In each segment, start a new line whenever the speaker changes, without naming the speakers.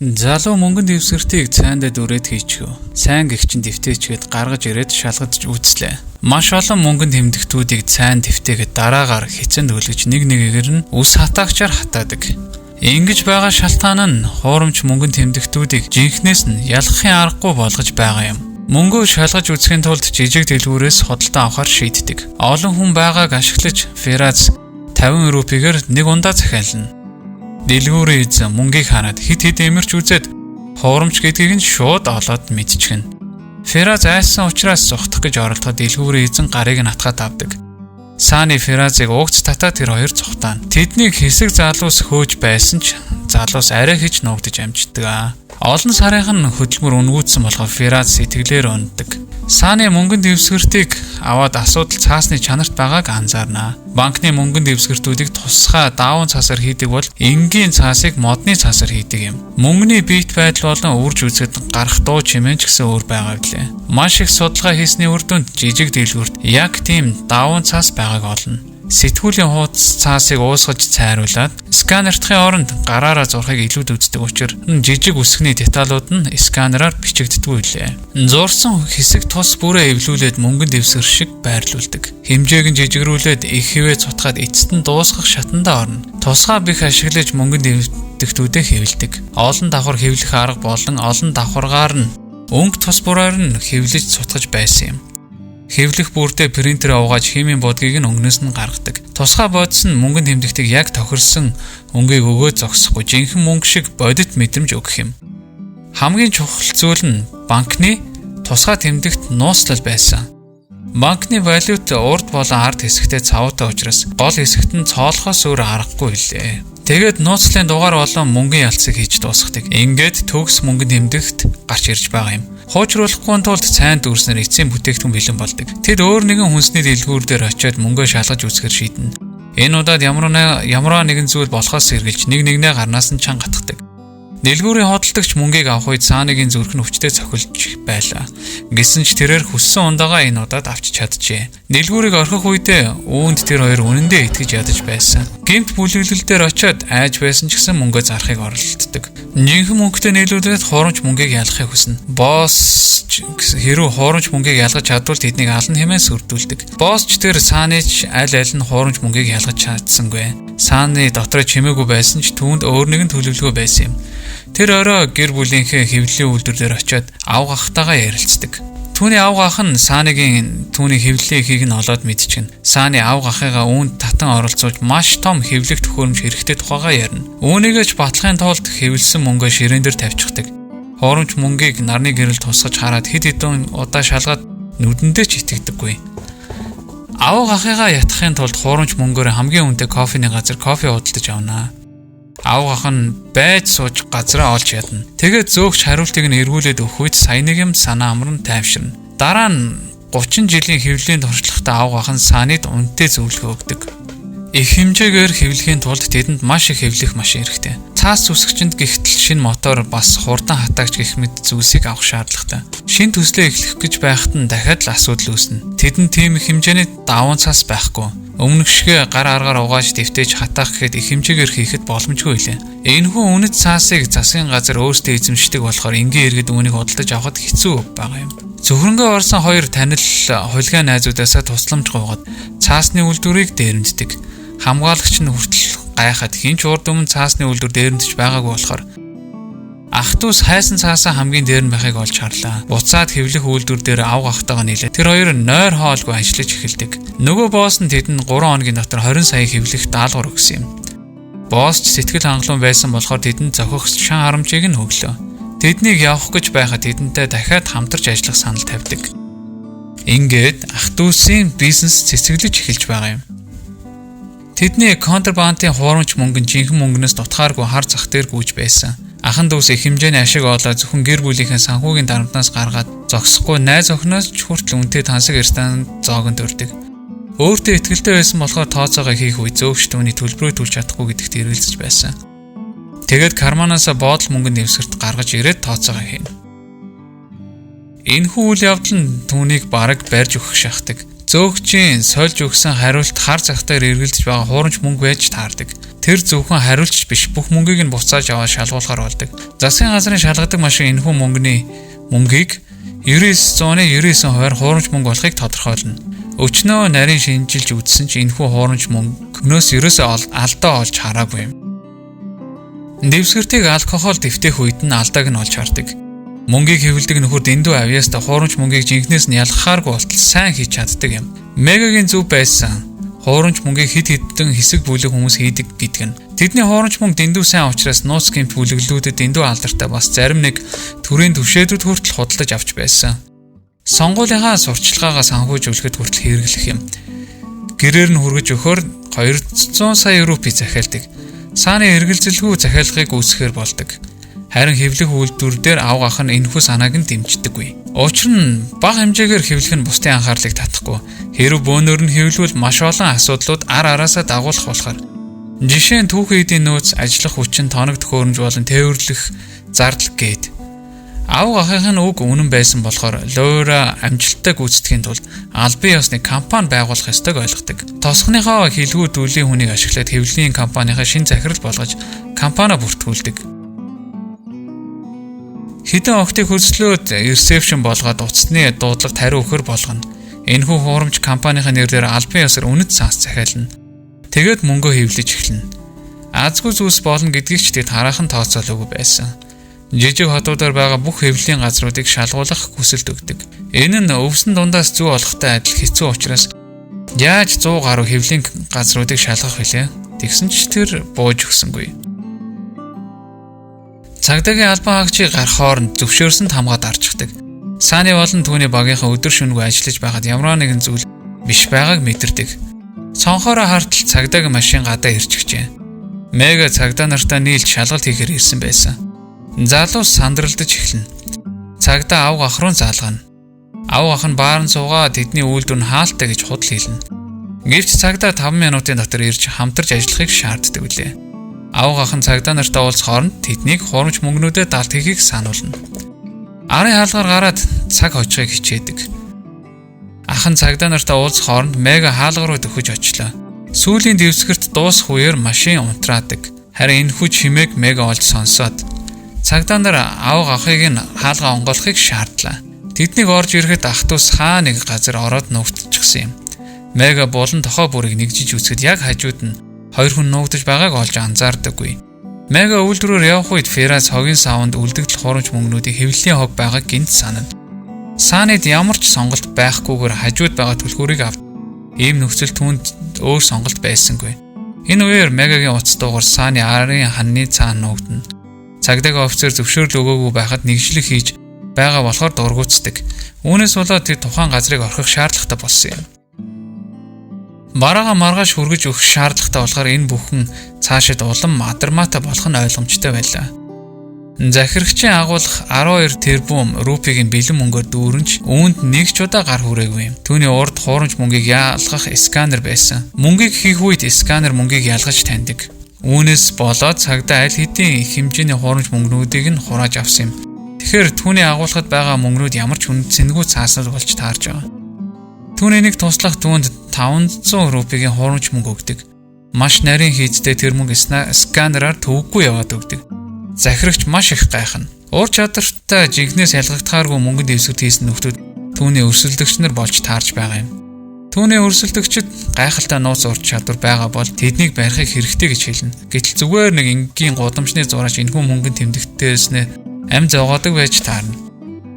Залуу мөнгөнд дэвсгэртийг цайндаа дүрээд хийчихв. Сайн гэгчин дэвтээчгээд гаргаж ирээд шалгаж үзлээ. Маш олон мөнгөнд тэмдэгтүүдийг цайн дэвтээгээд дараагаар хэцэн дөлгөж нэг нэгээр нь үс хатаагчаар хатаадаг. Ингэж байгаа шалтгаан нь хуурамч мөнгөнд тэмдэгтүүдийг жинхнээс нь ялахын аргагүй болгож байгаа юм. Мөнгөө шалгаж үзэхийн тулд жижиг дэлгүүрээс худалдан авахар шийддэг. Олон хүн байгааг ашиглаж Фераз 50 рупигээр нэг ундаа захиална. Дэлгүүрийн эзэн мөнгийг хараад хит эмэрч үзээд хуурамч гэдгийг нь шууд олоод мэдчихнэ. Фераз айсан учраас зогтох гэж оролдоход дэлгүүрийн эзэн гарыг нь атгаад авдаг. Сааны Феразыг угц татаад тэр хоёр зогтаана. Тэднийг хэсэг залуус хөөж байсан ч залуус арай хич нуугдаж амждаг. Олон сарын хөдөлмөр өнгүүцсэн болохоор Фераз сэтгэлээр ундаг. Сааны мөнгөнд дэвсгэртийг аваад асуудал цаасны чанарт байгааг анзаарна. Банкны мөнгөнд дэвсгэртүүдийг тусгай дааван цаасаар хийдэг бол энгийн цаасыг модны цаасаар хийдэг юм. Мөнгөний биет байдал болон үрж үзэд гарах дуу чимээ ч гэсэн өөр байгаа билээ. Маш их судалгаа хийсний үр дүнд жижиг дэлгүүрт яг тийм дааван цаас байгааг олно. Сэтгүүлийн хуудас цаасыг уусгаж цайруулад сканертхийн оронд гараараа зурхыг илүүд үздэг учраас жижиг үсгний деталууд нь сканераар бичигддэггүй лээ. Зурсан хэсэг тус бүрээ эвлүүлээд мөнгөнд дэвсгэр шиг байрлуулдаг. Хэмжээг нь жижигрүүлээд их хэвээ цутгаад эцэст нь дуусгах шатандаа орно. Тусгай бих ашиглаж мөнгөнд дэвтгтүүдэд хэвлэдэг. Олон давхар хэвлэх арга болон олон давхаргаар нь өнгө тус бүрээр нь хэвлэж цутгаж байсан юм. Хэвлэх бүрдээ принтер авгааж химийн бодгийг нь өнгнөөс нь гаргадаг. Тусгай бодис нь мөнгөнд тэмдэгтийг яг тохирсон өнгийг өгөөд зогсохгүй жинхэнэ мөнгө шиг бодит мэдрэмж өгөх юм. Хамгийн чухал зүйл нь банкны тусгай тэмдэгт нууцлал байсан. Банкны валют урд болон ард хэсэгтээ цавуутай учраас гол хэсэгт нь цоолохоос өөр аргагүй лээ. Тэгээд нууцлалын дугаар болон мөнгөний ялцыг хийж дуусгадаг. Ингээд төгс мөнгөнд тэмдэгт гарч ирж байгаа юм. Хуучруулахгүй тулд цайн дүүрснээр эцсийн бүтээгдэхүүн бэлэн болдог. Тэд өөр нэгэн хүнсний дэлгүүр дээр очиод мөнгөө шалгаж үзэхэр шийднэ. Энэ удаад ямар нэгэн зүйл болохоос сэргэлж нэг нэгнээ гарнаас нь чанга гатгадаг. Дэлгүүрийн хөдөлтөгч мөнгийг авах үед Сааныгийн зүрх нь өвчтөе цохилж байлаа. Гэсэн ч тэрээр хүссэн ундагаа энэ удаад авч чаджээ. Дэлгүүрийг орхих үедээ үүнд тэр хоёр үнэндээ итгэж ядаж байсан. Гэмт бүлэглэл дээр очиод айж байсан ч гэсэн мөнгөө зарахыг оролддог. Жинхэнэ мөнгөтэй нийлүүлээд хуурамч мөнгийг ялахыг хүснэ. Босс хэрүү хуурамч мөнгийг ялгаж чадвал тэднийг алан хэмээн сүрдүүлдэг. Босс ч тэр Сааныч аль нь хуурамч мөнгийг ялгаж чадсангүй. Сааны дотроо чимээгүй байсан ч түүнд өөр нэгэн төлөвлөгөө байсан юм. Тэр орой гэр бүлийнхээ хэвлэлийн үйлдвэр дээр очиод авга ахтайгаа ярилцдаг. Түүний авга ах нь Сааныгийн түүний хэвлэлийн ихийг нь олоод мэдчихнэ. Сааны авга ахыгаа үүнд татан оролцуулж маш том хэвлэх төхөөрөмж хэрэгтэй тухайгаа ярина. Үүнийгэж батлахын тулд хэвлсэн мөнгөө ширээн дээр тавьчихдаг. Хуурамч мөнгийг нарны гэрэл тусгаж хараад хэд хэдэн удаа шалгаад нүдэндээ ч итгэдэггүй. Авга ахыгаа ятгахын тулд хуурамч мөнгөөр хамгийн үнэтэй кофений газар кофе худалдаж авнаа. Авга ах нь байж сууж газраа олж ядна. Тэгээд зөөгч хариултыг нь эргүүлээд өгөх үед саяны юм санаа амран тайвширна. Дараа нь 30 жилийн хэвлэлийн туршлагатай авга ах нь Саанид үнэтэй зөвлөгөө өгдөг. Их хэмжээгээр хэвлэхийн тулд тэдэнд маш их хэвлэх машин хэрэгтэй. Цаас зүсгчэнд гихтэл шинэ мотор бас хурдан хатаагч гэх мэт зүйлсийг авах шаардлагатай. Шинэ төслөө эхлэх гэж байхад нь дахиад л асуудал үүснэ. Тэдэнд тийм их хэмжээний даван цаас байхгүй. Өмнөх шигэ гар аргаар угааж дэвтээж хатаах гэхэд их хэмжээгээр хийхэд боломжгүй лээ. Энэхүү үнэт цаасыг засгийн газар өөрсдөө эзэмшдэг болохоор энгийн иргэд үүнийг худалдаж авахд хэцүү байгаа юм. Зөвхөнгөө орсон хоёр танил хулгай найзуудаасаа тусламж гуйгаад цаасны үйлдвэрийг дээрэмддэг. Хамгаалагч нь хүртэл гайхаад хинч урд өмнө цаасны үйлдвэр дээрэмдэж байгаагүй болохоор ах トゥ ус хайсан цаасаа хамгийн дээр нь байхыг олж харлаа. Буцаад хэвлэх үйлдвэр дээр авга ахтайгаа нийлээ. Тэр хоёр нойр хоолгүй ажиллаж эхэлдэг. Нөгөө босс нь тэдэнд 3 хоногийн дотор 20 сая хэвлэх даалгавар өгсөн юм. Босс ч сэтгэл хангалуун байсан болохоор тэдэнд зохих шан харамжийг нь өглөө. Тэднийг явах гэж байхад тэдэнтэй дахиад хамтарч ажиллах санал тавьдаг. Ингээд ах トゥ усын бизнес цэцэглэж эхэлж байгаа юм. Тэдний контрабандын хуурамч мөнгө жинхэнэ мөнгнөөс дутхааргүй хар зах дээр гүйж байсан. Ахан дүүс их хэмжээний ашиг олоод зөвхөн гэр бүлийнхээ санхүүгийн дарамтнаас гаргаад зогсохгүй найз охиноос ч хүртэл үнэтэй тансаг ресторан зоогонд өрдөг. Өөртөө итгэлтэй байсан болохоор тооцоогоо хийх үе зөөгч түүний төлбөрөө төлж чадахгүй гэдэгт эргэлзэж байсан. Тэгээд карманаасаа боодол мөнгөнд дэвсгэрт гаргаж ирээд тооцоогоо хийнэ. Энэхүү үйл явдал нь түүнийг бараг барьж өгөх шахдаг. Зөөгчийн сольж өгсөн хариулт хар захтаар эргэлдэж байгаа хуурамч мөнгө байж таардаг. Тэр зөвхөн хариултч биш, бүх мөнгийг нь буцааж аваад шалгуулахаар болдог. Засгийн газрын шалгадаг машин энэхүү мөнгийг 99.99 хувиар хуурамч мөнгө болохыг тодорхойлно. Өчнөө нарийн шинжилж үзсэн ч энэхүү хуурамч мөнгнөөс ерөөсөө алдаа олж хараагүй юм. Дэвсгэртийг алкогол дэвтэх үед нь алдааг нь олж хардаг. Мөнгийг хэвлдэг нөхөр дэндүү авьяастай хуурамч мөнгийг жинхнээс нь ялгахааргүй болтол сайн хийж чаддаг юм. Мегагийн зөв байсан хуурамч мөнгийг хэд хэдэн хэсэг бүлэг хүмүүс хийдэг гэдэг нь. Тэдний хуурамч мөнгө дэндүү сайн учраас нууц гэмт бүлэглүүдэд дэндүү алдартай бас зарим нэг төрийн түвшээдүүд хүртэл худалдаж авч байсан. Сонгуулийнхаа сурчлагаагаа санхүүжүүлэхэд хүртэл хэрэглэх юм. Гэрээр нь хүргэж өгөхөөр 200 сая рупий захиалдаг. Сааны эргэлзэлгүй захиалгыг үүсгэхээр болдог. Харин хэвлэх үйлдвэр дээр авгах нь энэхүү санааг нь дэмждэггүй. Учир нь бага хэмжээгээр хэвлэх нь бусдын анхаарлыг татахгүй. Хэрв бөөнөр нь хэвлвэл маш олон асуудлууд араасаа дагуулах болохоор. Жишээ нь түүхэн эдийн нөөц, ажиллах хүчин, тоног төхөөрөмж болон тээвэрлэх зардал гээд. Авгахын үг үнэн байсан болохоор лойра амжилттай гүйцэтгэхийн тулд албан ёсны компани байгуулах ёстойг ойлгодог. Тосгоныхоо хилгүүд үлийн хүнийг ашиглаад хэвлэлийн компанийнхаа шин захирал болгож компани бүртгүүлдэг. Хэдэн октыг хөлслөөд ресепшн болгоод утасны дуудлагт хариу өгөхөр болгоно. Энэхүү хуурамч компанийн нэрээр албан ёсоор үнэт цаас захиална. Тэгээд мөнгөө хэвлэж эхэлнэ. Азгүй зүйлс болно гэдгийг ч тэд хараахан тооцоолоогүй байсан. Жижиг хотуудаар байгаа бүх хэвлэлийн газруудыг шалгуулах хүсэлт өгдөг. Энэ нь өвсөн дундаас зүү олохтой адил хэцүү учраас яаж 100 гаруй хэвлэлийн газруудыг шалгах вүлээ? Тэгсэн ч тэр бууж өгсөнгүй. Цагдаагийн албан хаагчийг гарах хооронд зөвшөөрсөнд хамгаад арчдаг. Сааны болон түүний багийнхаа өдөр шөнөгүй ажиллаж байгаад ямар нэгэн зүйл биш байгааг мэдэрдэг. Цонхоороо хартал цагдаагийн машин гадаа ирчихжээ. Мега цагдаа нартай нийлж шалгалт хийхээр ирсэн байсан. Залуус сандралдаж эхэлнэ. Цагдаа авг ах руу заалгана. Авг ах нь баарн суугаад тэдний үйлдвэр нь хаалттай гэж худал хэлнэ. Гэвч цагдаа 5 минутын дотор ирж хамтарч ажиллахыг шаарддаг үлээ. Авг ах нь цагдаа нартай уулзах хооронд тэднийг хуурамч мөнгнүүдэд далд хийхийг сануулна. Арын хаалгаар гараад цаг хожихыг хичээдэг. Ах нь цагдаа нартай уулзах хооронд мега хаалга руу дөхөж очлоо. Сүүлийн дэвсгэрт дуусах үеэр машин унтраадаг. Харин энэхүү чимээг мега олж сонсоод цагдаа нар авг ахыг нь хаалга онгоолохыг шаардлаа. Тэднийг орж ирэхэд ах トゥ ус хаа нэг газар ороод нуугдчихсан юм. Мега болон тохоо бүрийг нэгжиж үзэхэд яг хажууд нь хоёр хүн нуугдаж байгааг олж анзаардаггүй. Мега үйлдвэрээр явах үед Ферас хогийн савнд үлдэгдэл хуурамч мөнгнүүдийн хэвлэлийн хог байгааг гинт санана. Саанид ямар ч сонголт байхгүйгээр хажууд байгаа түлхүүрийг авт. Ийм нөхцөл түүнд өөр сонголт байсангүй. Энэ үеэр Мегагийн утас дуугар Сааны арын ханны цаана нуугдана. Цагдаагийн офицер зөвшөөрөл өгөөгүй байхад нэгжлэг хийж байгаа болохоор дургуутсдаг. Үүнээс болоод тэр тухайн газрыг орхих шаардлагатай болсон юм. Бараага маргааш хүргэж өгөх шаардлагатай болохоор энэ бүхэн цаашид улам мадармата болох нь ойлгомжтой байлаа. Захирагчийн агуулах 12 тэрбум рупигийн бэлэн мөнгөөр дүүрэнч үүнд нэг ч удаа гар хүрээгүй юм. Түүний урд хуурамч мөнгийг ялгах сканер байсан. Мөнгийг хийх үед сканер мөнгийг ялгаж таньдаг. Үүнээс болоод цагдаа аль хэдийн их хэмжээний хуурамч мөнгнүүдийг нь хурааж авсан юм. Тэгэхээр түүний агуулгад байгаа мөнгнүүд ямар ч хүнд цэнгүү цааснаар болж таарж байгаа. Түүний нэг туслах түүнд 500 рупигийн хуурамч мөнгө өгдөг. Маш нарийн хийцтэй тэр мөнгө сканераар төвөггүй яваад өгдөг. Захирагч маш их гайхна. Ур чадвартай жинхнээс ялгагдахааргүй мөнгөнд дэвсгэрт хийсэн нөхдүүд түүний өрсөлдөгч нар болж таарж байгаа юм. Түүний өрсөлдөгчд гайхалтай нууц ур чадвар байгаа бол тэднийг барихыг хэрэгтэй гэж хэлнэ. Гэтэл зүгээр нэг энгийн гудамжны зураач энэхүү мөнгөнд тэмдэгтээснээ ам зогоодог байж таарна.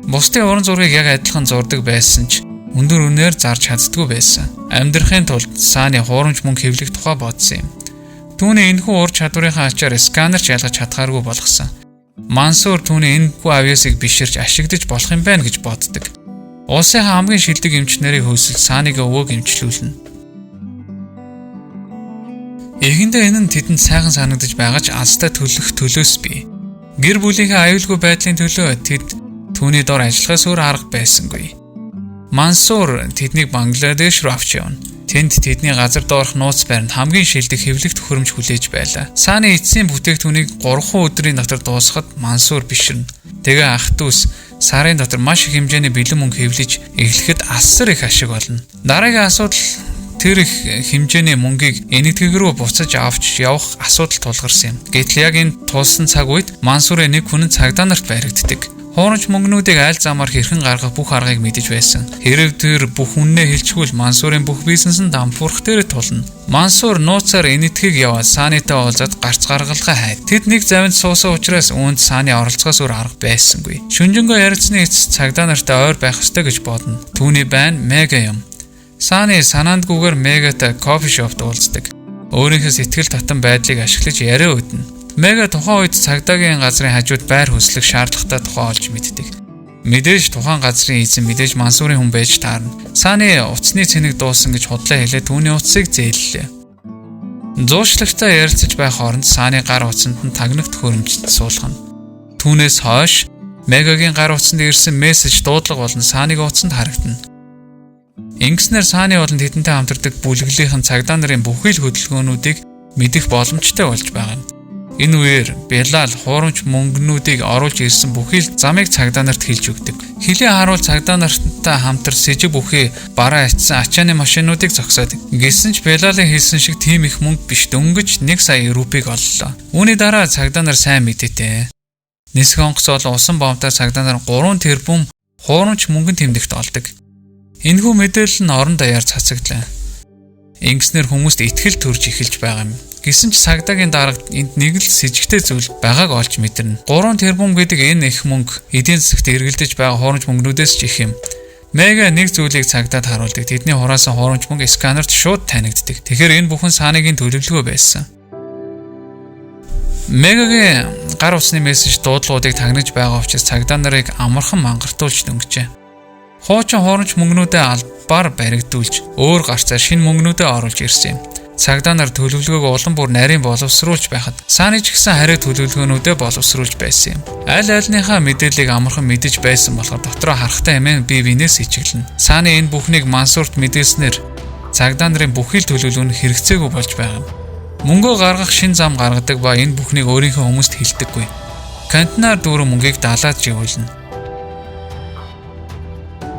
Бусдын уран зургийг яг адилхан зурдаг байсан ч өндөр үнээр зарж чаддгүй байсан. Амьдрахын тулд Сааны хуурамч мөнгө хэвлэх тухай бодсон юм. Түүний энэхүү ур чадварынхаа ачаар сканерч ялгаж чадхааргүй болгосон. Мансуур түүний энэхүү авьяасыг биширч ашиглаж болох юм байна гэж боддог. Улсын хамгийн шилдэг эмч нарыг хөөсөл Сааныг өвөөг эмчлүүлнэ. Эхэндээ энэ нь тэдэнд сайхан санагдаж байгаа ч азтай төлөөс бий. Гэр бүлийнхээ аюулгүй байдлын төлөө тэд түүний дор ажиллахаас өөр арга байсангүй. Мансуур тэднийг Бангладеш руу авч явна. Тэнд тэдний газар доорх нууц байранд хамгийн шилдэг хэвлэх төхөөрөмж хүлээж байлаа. Сааны эцсийн бүтээгдэхүүнийг 3 өдрийн дотор дуусгахад Мансуур биширнэ. Тэгээ ах トゥ ус сарын дотор маш их хэмжээний бэлэн мөнгө хэвлэж эхлэхэд асар их ашиг олно. Дараагийн асуудал тэр их хэмжээний мөнгийг энэтхэг рүү буцаж авч явах асуудал тулгарсан юм. Гэтэл яг энэ тулсан цаг үед Мансурын нэг хүн цагдаа нарт баригддаг. Хуурамч мөнгнүүдийг аль замаар хэрхэн гаргах бүх аргыг мэдэж байсан. Хэрэг тэр бүх үннээ хэлчихвэл Мансурын бүх бизнес нь дампуурах дээр тулна. Мансур нууцаар энэтхийг яваад Саанитай уулзаад гарц гаргалгаа хайд. Тэд нэг завинд суусан учраас үүнд Сааны оролцохоос өөр арга байсангүй. Шүнжэнгөө ярилцсны эцэст цагдаа нартай ойр байх ёстой гэж бодно. Түүний байна Мега юм. Сааны санаандгүйгээр Мегатай кофе шопт уулздаг. Өөрийнхөө сэтгэл татан байдлыг ашиглаж яриа өднө. Мега тухайн үед цагдаагийн газрын хажууд байр хөслөх шаардлагатай тухай олж мэддэг. Мэдээж тухайн газрын эзэн мэдээж Мансурын хүн байж таарна. Сааны утасны цэник дуусан гэж худлаа хэлээ түүний утсыг зээллээ. Зуушлагтай ярилцаж байх хооронд Сааны гар утсанд нь тагнагт хөрөмжөд суулгана. Түүнээс хойш Мегагийн гар утсанд ирсэн мессеж дуудлага болон Сааныгийн утсанд харагдана. Ингэснээр Сааны болон тэдэнтэй хамтардаг бүлэглэлийн цагдаа нарын бүхий л хөдөлгөөнүүдийг мэдэх боломжтой болж байгаа юм. Энэ үеэр Белал хуурамч мөнгнүүдийг оруулж ирсэн бүхий л замыг цагдаа нарт хэлж өгдөг. Хилийн харуул цагдаа нартай хамтар сэжиг бүхий бараа ачсан ачааны машинуудыг зогсоодог. Гэсэн ч Белалын хэлсэн шиг тийм их мөнгө биш дөнгөж 1 сая рупийг оллоо. Үүний дараа цагдаа нар сайн мэдээтэй. Нисэх онгоц болон усан бомбтай цагдаа нар 3 тэрбум хуурамч мөнгөнд тэмдэгт олдог. Энэхүү мэдээлэл нь орон даяар цацагдлаа. Ингэснээр хүмүүст итгэл төрж эхэлж байгаа юм. Гэсэн ч цагдаагийн дарга энд нэг л с ิจ гтэй зүйл байгааг олж мэдэрнэ. 3 тэрбум гэдэг энэ их мөнгө эдийн засагт эргэлдэж байгаа хуурамч мөнгнүүдээс ч их юм. Мега нэг зүйлийг цагдаад харуулдаг. Тэдний хураасан хуурамч мөнгө сканерт шууд танигддаг. Тэгэхээр энэ бүхэн Сааныгийн төлөвлөгөө байсан. Мегагийн гар утасны мессеж дуудлагуудыг тагнаж байгаа учраас цагдаа нарыг амархан мангартуулж дөнгөжээ. Хуучин хуурамч мөнгнүүдээ албаар баригдуулж өөр гарцаар шинэ мөнгнүүдээ оруулж ирсэн юм. Цагдаа нар төлөвлөгөөг улам бүр нарийн боловсруулж байхад Сааны ч гэсэн хариу төлөвлөгөөнүүдээ боловсруулж байсан юм. Аль альныхаа мэдээллийг амархан мэдэж байсан болохоор дотроо харахтай хэмээн бие биенээс ичгэлэн. Сааны энэ бүхнийг Мансурт мэдээснээр цагдаа нарын бүхий л төлөвлөгөө нь хэрэгцээгүй болж байгаа юм. Мөнгөө гаргах шин зам гаргадаг ба энэ бүхнийг өөрийнхөө хүмүүст хэлдэггүй. Кантнаар дүүрэн мөнгийг далаад живүүлнэ.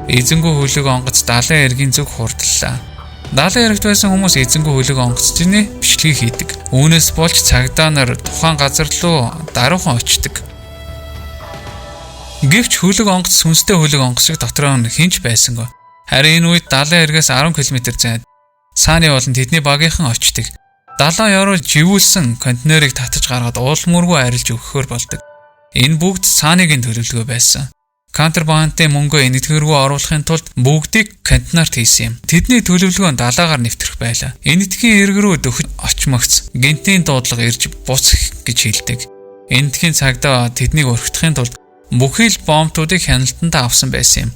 Эзэнгүү хөлөг онгоц далайн эргийн зүг хурдлаа. Далайн эрэгт байсан хүмүүс эзэнгүү хөлөг онгоцны бичлэгийг хийдэг. Үүнээс болж цагдаа нар тухайн газар руу даруухан очдог. Гэвч хөлөг онгоц сүнстэй хөлөг онгоц шиг дотроо нь хинч байсангүй. Харин энэ үед далайн эргээс 10 км зайд Сааны болон тэдний багийнхан очдог. Далайн ёроол живүүлсэн контейнерыг татаж гаргаад уулмөргүй арилж өгөхөөр болдог. Энэ бүгд Сааныгийн төлөвлөгөө байсан. Контрабандын мөнгөө энэтхэг рүү оруулахын тулд бүгдийг контейнерт хийсэн юм. Тэдний төлөвлөгөө нь далаагаар нэвтрэх байлаа. Энэтхэгийн эрг рүү дөхөж очмогц гинтийн дуудлага ирж буцах гэж хэлдэг. Энэтхэгийн цагдаа тэднийг өргөдөхын тулд бүхий л бомбуудыг хяналтандаа авсан байсан юм.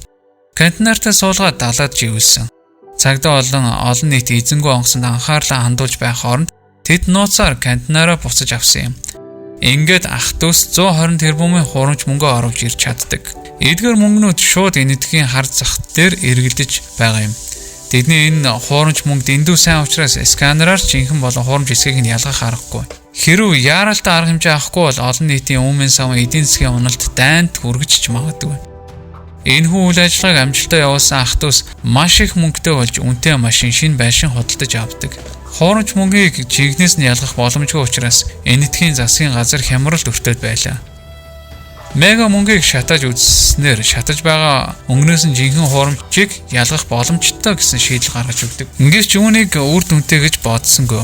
Контейнертаа суулгаад далаад живүүлсэн. Цагдаа олон нийт эзэнгүү онгоцонд анхаарлаа хандуулж байх хооронд тэд нууцаар контейнераа буцаж авсан юм. Ингээд ах дүүс 120 тэрбумын хуурамч мөнгөө оруулж ирж чаддаг. Эдгээр мөнгнүүд шууд энэтхэгийн хар зах дээр эргэлдэж байгаа юм. Тэдний энэ хуурамч мөнгө дэндүү сайн учраас сканераар жинхэнэ болон хуурамч эсгийг нь ялгах аргагүй. Хэрв яаралтай арга хэмжээ авахгүй бол олон нийтийн өмнө савын эдийн засгийн уналт дайнд хүргэж ч магадгүй. Энэхүү үйл ажиллагааг амжилттай явуулсан ах дүүс маш их мөнгөтэй болж үнэтэй машин шинэ байшин худалдаж авдаг. Хуурамч мөнгийг жигнээс нь ялгах боломжгүй учраас энэтхэгийн засгийн газар хямралд өртөөд байлаа. Мега мөнгийг шатааж үзснээр шатаж байгаа өнгнөөс нь жинхэнэ хуурамчийг ялгах боломжтой гэсэн шийдэл гаргаж өгдөг. Ингэвч үүнийг үр дүнтэй гэж бодсонгүй.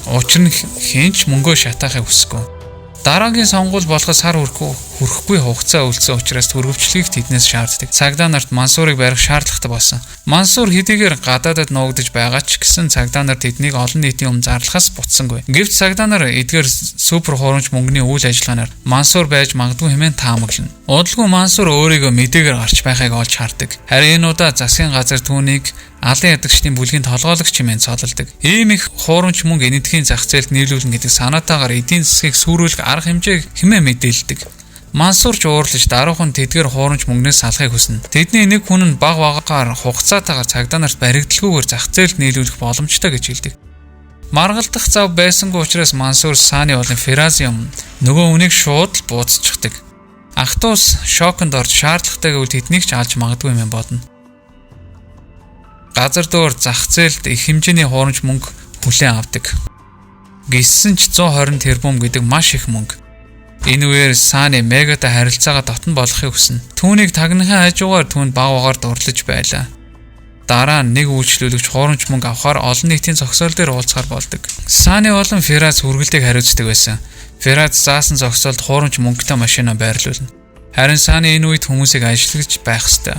Учир нь хинч мөнгөө шатаахыг хүсэхгүй. Дараагийн сонгуул болоход сар хүрэхгүй хугацаа үлдсэн учраас төрөвчлөгийг тэднээс шаарддаг. Цагдаа нарт Мансурыг барих шаардлагатай болсон. Мансур хэдийгээр гадаадад нуугдаж байгаа ч гэсэн цагдаа нар тэднийг олон нийтийн өмнө зарлахаас буцсангүй. Гэвч цагдаа нар эдгээр супер хуурамч мөнгөний үйл ажиллагаанаар Мансур байж магадгүй хэмээн таамаглана. Удалгүй Мансур өөрийгөө мэдээгээр гарч байхыг олж хардаг. Харин энэ удаа засгийн газар түүнийг алын ядагчдын бүлгийн толгойлогч хэмээн цололдог. Ийм их хуурамч мөнгө энэтхэгийн зах зээлд нийлүүлнэ гэдэг санаатаагаар эдийн засгийг сүрүүлэх арга хэмжээг хэмээн мэдээлдэг. Мансурч уурлаж даруухан тэдгээр хуурамч мөнгнөөс салахыг хүснэ. Тэдний нэг хүн нь баг багаар хугацаатаагаар цагдаа нарт баригдалгүйгээр зах зээлд нийлүүлэх боломжтой гэж хэлдэг. Маргалдах зав байсангүй учраас Мансур Сааны болон Ферази нөгөө хүнийг шууд л бууцчихдаг. Ах дүүс шоконд орж шаардлагатайг үл тэднийг ч алж магадгүй юм бодно. газар дээр зах зээлд их хэмжээний хуурамч мөнгө хүлээн авдаг. Гэсэн ч 120 тэрбум гэдэг маш их мөнгө. Энэ үеэр Сани Мегатай харилцаагаа дотн болохыг хүснэ. Түүнийг тагныхаа хажуугаар түүнд баг багаар дурлаж байлаа. Дараа нь нэг үйлчлүүлэгч хуурамч мөнгө авахаар олон нийтийн зогсоол дээр уулзахаар болдог. Сани болон Фераз хүргэлтийг хариуцдаг байсан. Фераз заасан зогсоолд хуурамч мөнгөтэй машина байрлуулна. Харин Сани энэ үед хүмүүсийг ажиллаж байх ёстой.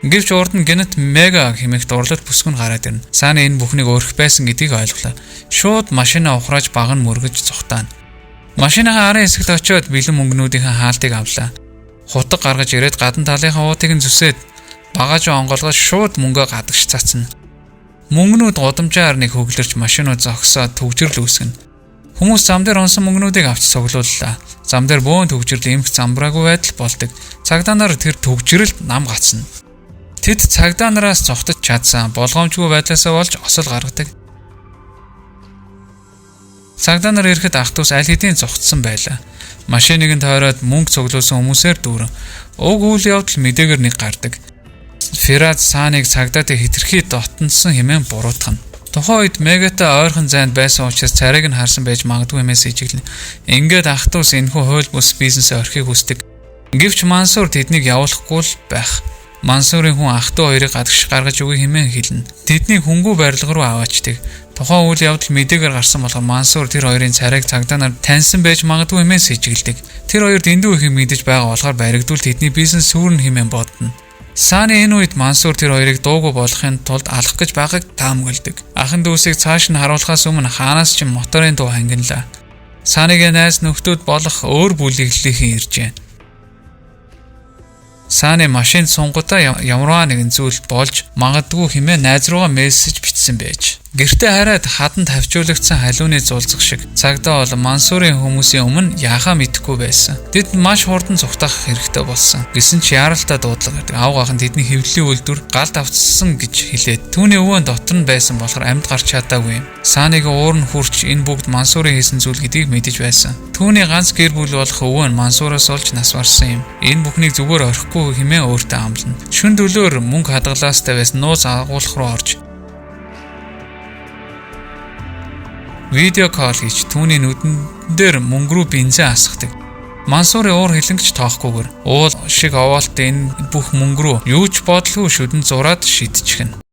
Гэвч урд нь гэнэт Мега хэмээх дурлал бүсгүн гараад ирнэ. Сани энэ бүхнийг өөрөх байсан гэдгийг ойлголоо. Шууд машина ухрааж баг нь мөргөж цухтаана. Машиныхаа арын хэсэгт очиод бэлэн мөнгнүүдийн хаалтыг авлаа. Хутаг гаргаж ирээд гадна талынхаа уутыг нь зүсээд багаж онгоолгож шууд мөнгөө гадагш цацна. Мөнгнүүд гудамжаар нэг хөглөрч машинууд зогсоод төгжрөл үүсгэнэ. Хүмүүс зам дээр онсон мөнгнүүдийг авч цуглууллаа. Зам дээр бөөн төгжрөл эмх замбраагүй байдал болдог. Цагдаа нар тэр төгжрөлд нам гацна. Тэд цагдаа нараас цогтож чадсан болгоомжгүй байдлаасаа болж осол гаргадаг. Цагдаа нар ирэхэд ах トゥ ус аль хэдийн зогтсон байлаа. Машиныг нь тойроод мөнгө цуглуулсан хүмүүсээр дүүрэн. Уг үйл явдал мэдээгээр нэг гардаг. Фераз Саниг цагдаатай хитрхий дотносон хэмээн буруутгана. Тухайн үед Мегатай ойрхон зайд байсан учраас царайг нь харсан байж магадгүй хэмээс ижиглэн. Ингээд ах トゥ ус энэхүү хууль бус бизнесээ орхийг хүсдэг. Гэвч Мансуур тэднийг явуулахгүй л байх. Мансуурын хүн ах トゥ хоёрыг гадагш гаргаж өгье хэмээн хэлнэ. Тэднийг хөнгүү барилга руу аваачдаг. Тухайн үйл явдал мэдээгээр гарсан болохоор Мансуур тэр хоёрын царайг цагдаа нар таньсан байж магадгүй хэмээс ижиглдэг. Тэр хоёр дэндүү их мэдэж байгаа болохоор баригдвал тэдний бизнес сүрнэ хэмээн бодно. Сани энэ үед Мансуур тэр хоёрыг дуугүй болохын тулд алах гэж байгааг таамаглдаг. Ахын дүүсийг цааш нь харуулахаас өмнө хаанаас ч моторын дуу хангинлаа. Санигийн найз нөхдүүд болох өөр бүлэглэлийн иржээ. Сани машинд сунгуудаа ямарваа нэгэн зүйл болж магадгүй хэмээн найз руугаа мессеж бичсэн байж. Гэртээ хараад хатан тавьчуулагдсан халууны зулцах шиг цагдаа бол Мансуурын хүмүүсийн өмнө яахаа мэдэхгүй байсан. Тэд маш хурдан цугтах хэрэгтэй болсон. Гэсэн ч яаралтай дуудлага гэдэг. Авгаахан тэдний хэвлэлийн үйлдвэр галд автсан гэж хэлээд түүний өвөө дотор нь байсан болохоор амьд гарч чадаагүй юм. Саниг уур нь хүрч энэ бүгд Мансуурын хийсэн зүйл гэдгийг мэдэж байсан. Түүний ганц гэр бүл болох өвөө нь Мансуураас олж нас барсан юм. Энэ бүхнийг зүгээр орхихгүй хэмээн өөртөө амлана. Шүн дөлөөр мөнгө хадгалаастай байсан нууц агуулах руу орж видео кол хийж түүний нүдэн дээр мөнгө рүү бензин асгадаг. Мансуурын уур хилэнгч тоохгүйгээр уул шиг овоолт энэ бүх мөнгө рүү юу ч бодлого шүдэн зураад шидчихнэ.